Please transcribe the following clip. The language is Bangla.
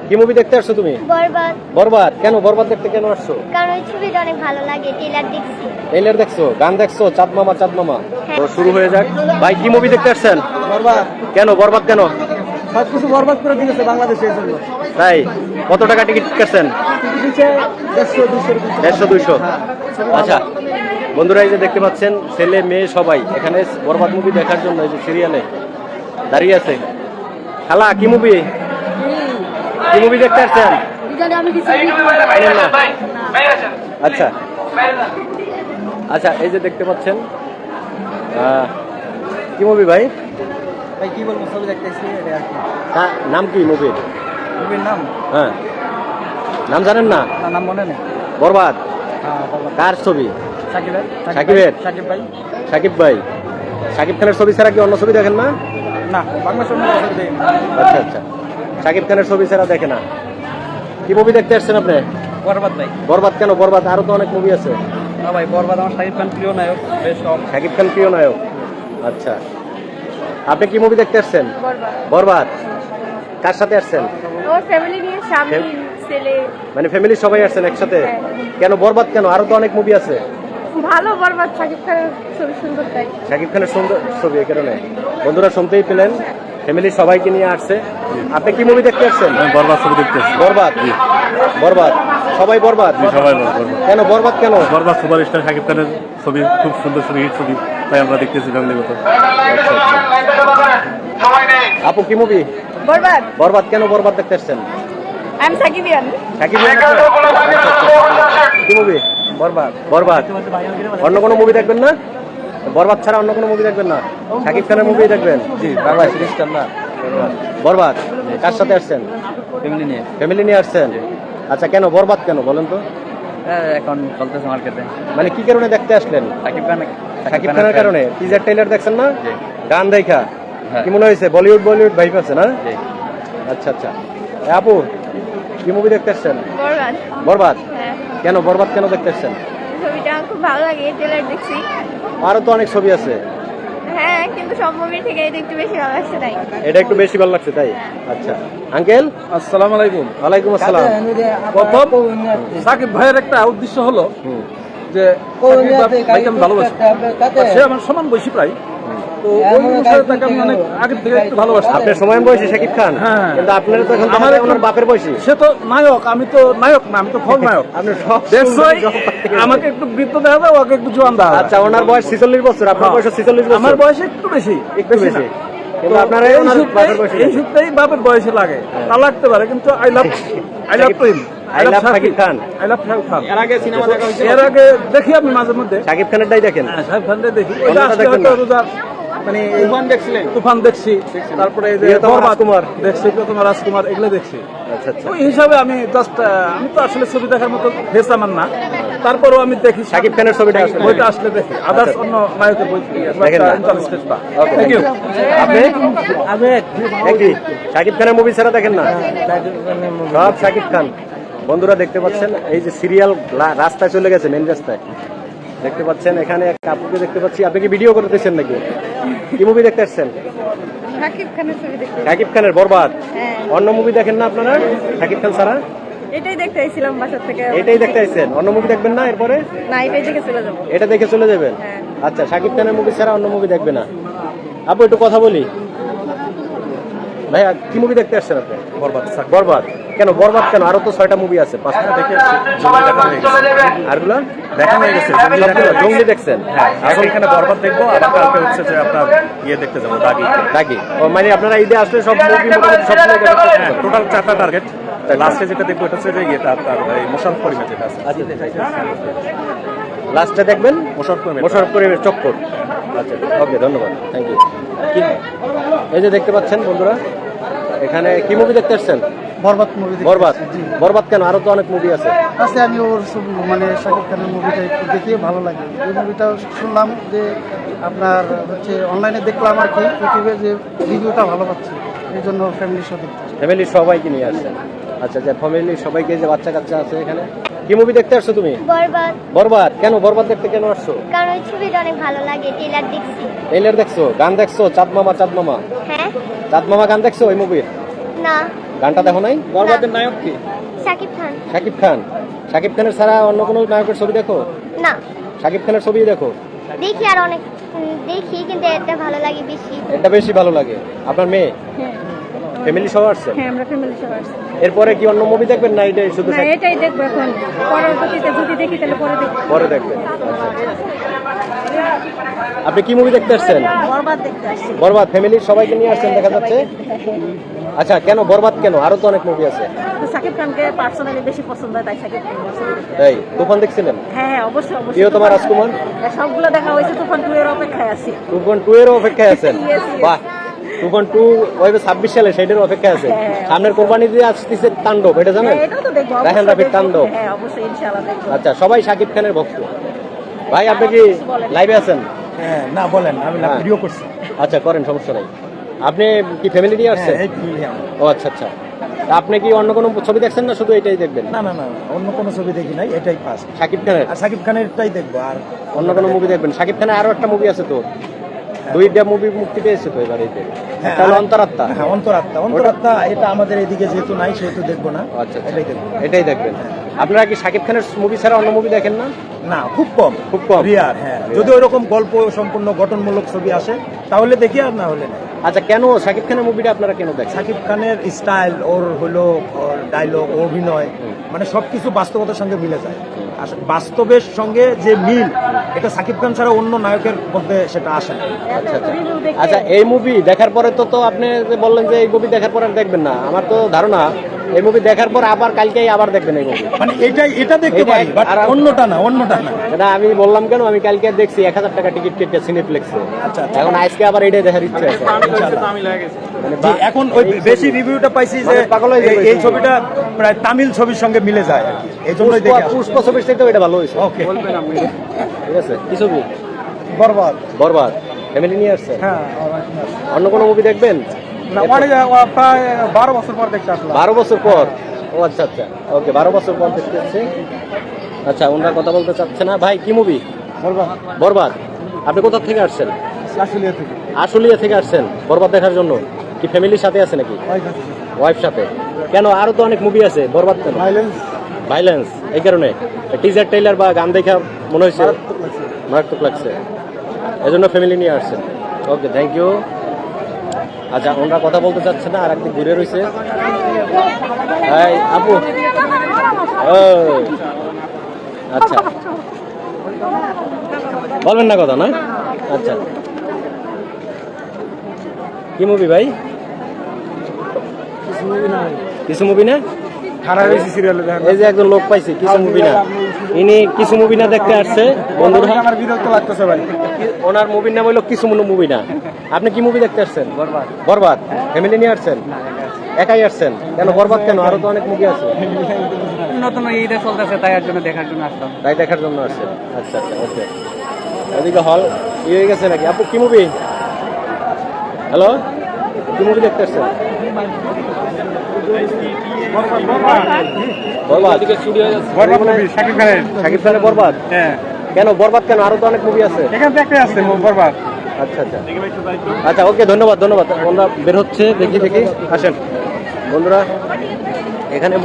কি মুভি দেখতে আসছো তুমি? বরবাদ। বরবাদ কেন? বরবাদ দেখতে কেন আসছো? কারণ ওই ছবিটা অনেক ভালো লাগে, ট্রেলার দেখছি। ট্রেলার দেখছো, গান দেখছো, চাঁদ মামা চাঁদ মামা। তো শুরু হয়ে যাক। ভাই কি মুভি দেখতে আসছেন? বরবাদ। কেন বরবাদ কেন? সবকিছু বরবাদ করে দিয়েছে বাংলাদেশের জন্য। তাই কত টাকা টিকিট কাটছেন? 150-200। আচ্ছা বন্ধুরা, এই যে দেখতে পাচ্ছেন ছেলে মেয়ে সবাই এখানে বরবাদ মুভি দেখার জন্য এই যে সিরিয়ালে দাঁড়িয়ে আছে। খালা কি মুভি দেখতে আসছেন? আচ্ছা আচ্ছা, এই যে দেখতে পাচ্ছেন কি মুভি ভাই? ভাই কি বলবো, ছবি দেখতেছি। নাম কি মুভির? মুভির নাম? হ্যাঁ, নাম জানেন না? নাম মনে নেই। বরবাদ বরবাদ। কার ছবি? সাকিবের। সাকিবের? সাকিব ভাই। সাকিব ভাই। সাকিব খানের ছবি ছাড়া কি অন্য ছবি দেখেন না? না, বাংলা ছবি দেখি। আচ্ছা আচ্ছা, সাকিব খানের ছবি ছাড়া দেখে না। কি মুভি দেখতে আসছেন আপনি? বরবাদ ভাই। বরবাদ কেন? বরবাদ আরো তো অনেক মুভি আছে। না ভাই, বরবাদ আমার সাকিব খান প্রিয় নায়ক। বেশ সব সাকিব খান প্রিয় নায়ক। আচ্ছা, আপনি কি মুভি দেখতে আসছেন? বরবাদ। বরবাদ কার সাথে আসছেন? ওর ফ্যামিলি নিয়ে, স্বামী, ছেলে। মানে ফ্যামিলি সবাই আসছেন একসাথে? কেন বরবাদ কেন? আরো তো অনেক মুভি আছে। ভালো বরবাদ, সাকিব খানের ছবি সুন্দর তাই। সাকিব খানের সুন্দর ছবি, এই কারণে। বন্ধুরা শুনতেই পেলেন, ফ্যামিলি সবাইকে নিয়ে আসছে। আপনি কি মুভি দেখতে আসছেন? বরবাদ ছবি দেখতে আসছি। বরবাদ। বরবাদ সবাই বরবাদ? সবাই বরবাদ। কেন বরবাদ কেন? বরবাদ সুপারস্টার শাকিব খানের ছবি, খুব সুন্দর ছবি, হিট ছবি, তাই আমরা দেখতেছি ফ্যামিলিগত। আপু কি মুভি? বরবাদ। বরবাদ কেন? বরবাদ দেখতে আসছেন? I am সাকিবিয়ান। সাকিব কি মুভি? বরবাদ। বরবাদ। অন্য কোনো মুভি দেখবেন না? বরবাদ ছাড়া অন্য কোনো মুভি দেখবেন না? সাকিব খানের মুভি দেখবেন? জি, বাংলা সিরিজটা না। বরবাদ কার সাথে আসছেন? ফ্যামিলি নিয়ে। ফ্যামিলি নিয়ে আসছেন। আচ্ছা, কেন বরবাদ কেন বলেন তো? এখন চলতেছে মার্কেটে। মানে কি কারণে দেখতে আসলেন? সাকিব খান। সাকিব খানের কারণে? টিজার ট্রেলার দেখছেন না? জি। গান দেখা হ্যাঁ। কি মনে হয়েছে? বলিউড ভাইব আছে না? জি। আচ্ছা আচ্ছা, আপু কি মুভি দেখতে আসছেন? বরবাদ। বরবাদ হ্যাঁ, কেন? বরবাদ কেন দেখতে আসছেন? ছবিটা খুব ভালো লাগে, ট্রেলার দেখছি। আরো তো অনেক ছবি আছে। হ্যাঁ, কিন্তু সব মুভি থেকে এটা একটু বেশি ভালো লাগছে তাই। এটা একটু বেশি ভালো লাগছে তাই? আচ্ছা আঙ্কেল, আসসালামু আলাইকুম। ওয়ালাইকুম আসসালাম। প্রথম সাকিব ভাইয়ের একটা উদ্দেশ্য হলো যে সাকিব ভাইকে আমি ভালোবাসি। সে আমার সমান বয়সী প্রায়, তো ওই অনুসারে তাকে আমি অনেক আগের থেকে একটু ভালোবাসি। আপনার সময় বয়সী শাকিব খান? হ্যাঁ। কিন্তু আপনার তো এখন আমার আমার বাপের বয়সী। সে তো নায়ক, আমি তো নায়ক না, আমি তো ফল নায়ক। আপনি সব দেখছই, আমাকে একটু বৃত্ত দেখা যায়, ওকে একটু জোয়ান দেখা যায়। আচ্ছা, ওনার বয়স 46 বছর, আপনার বয়স 46 বছর। আমার বয়স একটু বেশি, একটু বেশি। না। কিন্তু তো আপনার এই ওনার বাপের বয়সী। সূত্রেই- এই সূত্রেই বাপের বয়সে লাগে, তা লাগতে পারে, কিন্তু I love to him. I love Shakib Khan. I love Shakib Khan. এর আগে সিনেমা দেখা হয়েছে? এর আগে দেখি আমি মাঝে মধ্যে শাকিব খানেরটাই দেখেন? শাকিব খানকে দেখি। ওইটা অন্যটা আসলে দেখবেন হয়তো না? রোজা, মানে তুফান দেখছিলেন? তুফান দেখছি, তারপরে এই যে প্রিয়তমা বরবাদ রাজকুমার দেখছি, প্রিয়তমা রাজকুমার, এগুলো দেখছি। আচ্ছা আচ্ছা, ওই হিসাবে আমি জাস্ট, আমি তো আসলে ছবি দেখার মতো ফেস আমার না, তারপরেও আমি দেখি শাকিব খানের ছবিটা আসলে বইটা আসলে দেখি। আদার্স অন্য নায়কের বই দেখেন না? ইন্টারেস্টেড না। Okay, thank you. আপনি একই শাকিব খানের মুভি ছাড়া দেখেন না? সব শাকিব খান। বন্ধুরা দেখতে পাচ্ছেন, এই যে সিরিয়াল রাস্তায় চলে গেছে, মেন রাস্তায় দেখতে পাচ্ছেন। এখানে এক কাপুকে দেখতে পাচ্ছি। আপনি কি ভিডিও করতেছেন নাকি? কি মুভি দেখতে আসছেন? সাকিব খানের ছবি দেখতে। শাকিব খানের বরবাদ। হ্যাঁ, অন্য মুভি দেখেন না আপনারা শাকিব খান ছাড়া? এটাই দেখতে আইছিলাম বাসা থেকে। এটাই দেখতে আসছেন, অন্য মুভি দেখবেন না? এরপরে না, এটাই দেখে চলে যাবো। এটা দেখে চলে যাবেন? হ্যাঁ। আচ্ছা, শাকিব খানের মুভি ছাড়া অন্য মুভি দেখবে না? আপু একটু কথা বলি। ভাইয়া কি মুভি দেখতে আসছেন আপনি? বরবাদ। বরবাদ কেন? বরবাদ কেন? আরো তো 6টা মুভি আছে, 5টা দেখে আসছি, জঙ্গলি দেখা হয়ে গেছে। আরগুলো দেখা হয়ে গেছে, জঙ্গলি দেখা হয়ে গেছে। জঙ্গলি দেখছেন? হ্যাঁ, এখন এখানে বরবাদ দেখবো, আর কালকে হচ্ছে যে আপনার দেখতে যাবো, দাগি। নাকি? ও মানে আপনারা ঈদে আসলে সব মুভি মোটামুটি সব হ্যাঁ, টোটাল 4টা টার্গেট। লাস্টে যেটা দেখবো এটা হচ্ছে যে ইয়েটা আপনার এই মোশাররফ করিমের যেটা আছে। লাস্টে দেখবেন মোশাররফ করিমের। মোশাররফ করিমের চক্কর। আচ্ছা, ওকে, ধন্যবাদ, থ্যাংক ইউ। এই যে দেখতে পাচ্ছেন বন্ধুরা, এখানে কি মুভি দেখতে আসছেন? বরবাদ মুভি বরবাদ। বরবাদ কেন? আরো তো অনেক মুভি আছে। আচ্ছা, আমি ওর মানে শাকিব খানের মুভিটা একটু দেখে ভালো লাগে। এই মুভিটা শুনলাম যে আপনার হচ্ছে অনলাইনে দেখলাম আর কি, ইউটিউবে যে রিভিউটা ভালো পাচ্ছি, এই জন্য ফ্যামিলির সাথে দেখতে। ফ্যামিলি সবাইকে নিয়ে আসছেন? আচ্ছা, যে ফ্যামিলি সবাইকে, যে বাচ্চা কাচ্চা আছে এখানে। কি মুভি দেখতে আসছো তুমি? বরবাদ। বরবাদ কেন? বরবাদ দেখতে কেন আসছো? কারণ ওই ছবিটা অনেক ভালো লাগে, ট্রেলার দেখছি। ট্রেলার দেখছো, গান দেখছো, চাঁদ মামা চাঁদ মামা? হ্যাঁ। চাঁদ মামা গান দেখছো ওই মুভির? না। গানটা দেখো নাই? বরবাদের নায়ক কি? শাকিব খান। শাকিব খান। শাকিব খানের ছাড়া অন্য কোনো নায়কের ছবি দেখো? না, শাকিব খানের ছবি দেখো? দেখি আর অনেক দেখি, কিন্তু এটা ভালো লাগে বেশি। এটা বেশি ভালো লাগে। আপনার মেয়ে ফ্যামিলি সহ আসছেন? হ্যাঁ, আমরা ফ্যামিলি সহ আসছি। এরপরে কি অন্য মুভি দেখবেন না এটাই শুধু? না, এটাই দেখবো এখন। পরবর্তীতে যদি দেখি তাহলে পরে দেখবো। পরে দেখবেন। আপনি কি মুভি দেখতে আসছেন? বরবাদ দেখতে আসছি। বরবাদ ফ্যামিলির সবাইকে নিয়ে আসছেন দেখা যাচ্ছে। আচ্ছা, কেন বরবাদ কেন? আরো তো অনেক মুভি আছে। সাকিব খানকে পার্সোনালি বেশি পছন্দ হয়, তাই সাকিব খান পছন্দ করি। এই তুফান দেখছিলেন? হ্যাঁ হ্যাঁ, অবশ্যই অবশ্যই। প্রিয় তোমার রাজকুমার? হ্যাঁ, সবগুলো দেখা হয়েছে, তুফান 2 এর অপেক্ষায় আছি। তুফান 2 এর অপেক্ষায় আছেন? Yes, yes. বাহ, তুফান 2 ওই 26 সালে সেটার অপেক্ষায় আছে। হ্যাঁ। সামনের কোরবানি দিয়ে আসতেছে তাণ্ডব, এটা জানেন? হ্যাঁ, এটাও তো দেখবো, রায়হান অবশ্যই রাফির দেখবো। তাণ্ডব। হ্যাঁ, অবশ্যই ইনশাআল্লাহ দেখবো। আচ্ছা, সবাই শাকিব খানের ভক্ত। ভাই আপনি কি লাইভে আছেন? হ্যাঁ, না বলেন, আমি হ্যাঁ। ভিডিও করছি। আচ্ছা, করেন, সমস্যা নাই। আপনি কি ফ্যামিলি নিয়ে আসছেন? হ্যাঁ, এই ফিল্মে আমি। ও আচ্ছা আচ্ছা। তা আপনি কি অন্য কোনো ছবি দেখছেন না শুধু এটাই দেখবেন? না না না, অন্য কোনো ছবি দেখি নাই, এটাই ফার্স্ট। শাকিব খানের আর সাকিব খানেরটাই দেখবো, আর অন্য কোনো মুভি দেখবেন? শাকিব খানের আরো একটা মুভি আছে তো, দুইটা মুভি মুক্তি পেয়েছে তো এবার এতে। হ্যাঁ, একটা হলো অন্তরাত্মা। হ্যাঁ, অন্তরাত্মা এটা আমাদের এইদিকে যেহেতু নাই সেহেতু দেখবো না। আচ্ছা আচ্ছা, এটাই দেখবো। এটাই দেখবেন। আপনারা কি শাকিব খানের মুভি ছাড়া অন্য মুভি দেখেন না? না, খুব কম, খুব কম। রিয়ার। হ্যাঁ, যদি ওইরকম গল্প সম্পূর্ণ গঠনমূলক ছবি আসে তাহলে দেখি, আর না হলে না। আচ্ছা, কেন শাকিব খানের মুভিটা আপনারা কেন দেখেন? সাকিব খানের স্টাইল, ওর হলো ডায়লগ, অভিনয়, মানে সবকিছু বাস্তবতার সঙ্গে মিলে যায়। আর বাস্তবের সঙ্গে যে মিল, এটা সাকিব খান ছাড়া অন্য নায়কের মধ্যে সেটা আসে না। আচ্ছা আচ্ছা। আচ্ছা, এই মুভি দেখার পরে তো আপনি যে বললেন যে এই মুভি দেখার পর আর দেখবেন না, আমার তো ধারণা এই মুভি দেখার পর আবার কালকেই আবার দেখবেন এই মুভি। মানে এটা দেখতে এটা পারি, বাট আর- অন্যটা না। এটা আমি বললাম কেন, আমি কালকে দেখছি 1000 টাকা টিকিট কেটে সিনেপ্লেক্সে। আচ্ছা, আচ্ছা। এখন আজকে আবার এটাই দেখার ইচ্ছে আছে। মানে যে এখন ওই বেশি রিভিউটা পাইছি যে মানে পাগল হয়ে যাবে এই এই ছবিটা প্রায় তামিল ছবির সঙ্গে মিলে যায় আর কি, এই জন্যই দেখে আসি। পুষ্প ছবির চাইতে এটা ভালো হয়েছে। ওকে, ঠিক আছে। কি ছবি? বরবাদ। বরবাদ ফ্যামিলি নিয়ে আসছে? হ্যাঁ, অন্য কোনো মুভি দেখবেন? প্রায় 12 বছর পর দেখতে আসলাম। 12 বছর পর? ও আচ্ছা আচ্ছা, ওকে, 12 বছর পর দেখতে আসছে। আচ্ছা, ওনারা কথা বলতে চাচ্ছে না। ভাই কি মুভি? বরবাদ। বরবাদ। আপনি কোথা থেকে আসছেন? আসলিয়া থেকে। আশুলিয়া থেকে আসছেন বরবাদ দেখার জন্য? কি ফ্যামিলির সাথে আছে নাকি? ওয়াইফ সাথে? কেন, আরো তো অনেক মুভি আছে, বরবাদ কেন? ভাইলেন্স, এই কারণে? টিজার ট্রেলার বা গান দেখা মনে হয়েছে মারাত্মক লাগছে, এজন্য ফ্যামিলি নিয়ে আসছেন। ওকে, থ্যাংক ইউ। আচ্ছা, ওনারা কথা বলতে চাচ্ছে না, আর একদিন ঘুরে রয়েছে। এই আপু, ওই, আচ্ছা, বলবেন না কথা না? আচ্ছা, কি মুভি ভাই? কিছু মুভি না? এই যে একজন লোক পাইছি, কিছু মুভি না, ইনি কিছু মুভি না দেখতে আসছে বন্ধুরা। আমার বিরক্ত লাগতেছে ভাই। ওনার মুভির নাম হলো কিছু মুভি না। আপনি কি মুভি দেখতে আসছেন? বরবাদ। বরবাদ ফ্যামিলি নিয়ে আসছেন? একাই আসছেন কেন? বরবাদ কেন? আরো তো অনেক মুভি আছে। নতুন ঈদে চলতেছে, তাই এর জন্য দেখার জন্য আসলাম। তাই দেখার জন্য আসছেন? আচ্ছা আচ্ছা, ওকে। এদিকে হল হয়ে গেছে নাকি? আপু কি মুভি? হ্যালো, কি মুভি দেখতে আসছেন? বরবাদ। শাকিব খানের বরবাদ? হ্যাঁ, কেন বরবাদ কেন? আরো তো অনেক মুভি আছে। এখান থেকে আসছে বরবাদ। আচ্ছা আচ্ছা আচ্ছা, ওকে, ধন্যবাদ ধন্যবাদ। আমরা বের হচ্ছে, দেখি দেখি, আসেন বন্ধুরা। এখানে